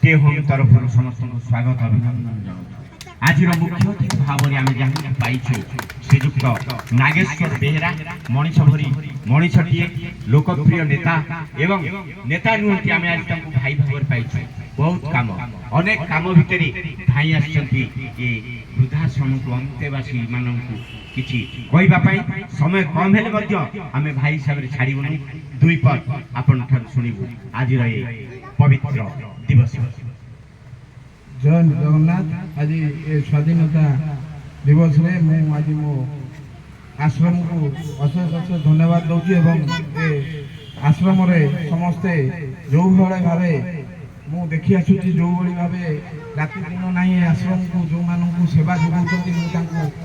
टे होम तरफ समस्त स्वागत अभिनंदन जनाऊँ। आज मुख्य अतिथि भाव में आम जहाँ पाई श्रीजुक्त नागेश्वर बेहेरा मनीष भरी मनीषटीए लोकप्रिय नेता एवं नेता नुहति आम आज भाई भाव पाई बहुत काम अनेक काम भितर धाई आसछन्ति ए वृद्धाश्रम को अंतेवासी मानू किछि कहवाई समय कम हेले आम भाई हिसाब से छाड़बुनु दुई पद आपण शुणु आज पवित्र दिवस। जय जगन्नाथ। आज ये स्वाधीनता दिवस रे मैं आज मो आश्रम को अशेष अशेष धन्यवाद दूची एवं आश्रम रे समस्ते जो भाई भाव मु देखी आसुची जो भाव राति दिन ना आश्रम को जो मानू सेवा जोगाऊँ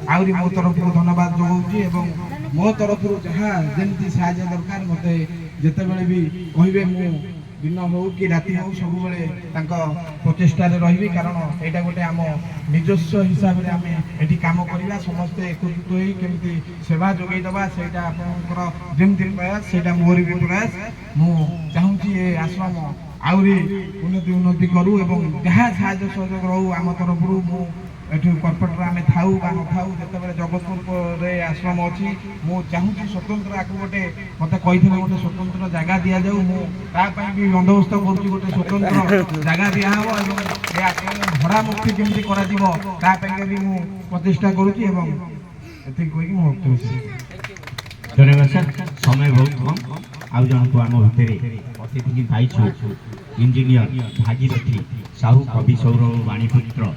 आहरी मो तरफ धन्यवाद जोगाऊँ एवं मो तरफ जहाँ जमी साहय दरकार मत जिते भी कहे मु दिन हो कि राति हो सब प्रचेषार रही कारण यहाँ गोटे आम निजस्व हिसाब से आम ये कम करवा समस्ते एकत्रित होमी सेवा जोगईदबा से जमी प्रयास से मोर भी प्रयास मुझे ये आश्रम आहरी उन्नति करूँ एवं जहाँ साहय सहयोग रहू आम तरफ एठू कर्पेट आम था न था जिते जगतपुर आश्रम अच्छी मुझे स्वतंत्र आपको गोटे मत कही गोटे स्वतंत्र जगह दि जाऊ मुझे भी बंदोबस्त कर गोटे स्वतंत्र जगह दिहब और आश्रम भड़ा मुक्ति केमती कर प्रतिष्ठा करुँच धन्यवाद सर। समय बहुत कम आउ जन को आम भितर अतिथि पाई इंजीनियर भागीरथी साहू कवि सौरभ वाणीपुत्र।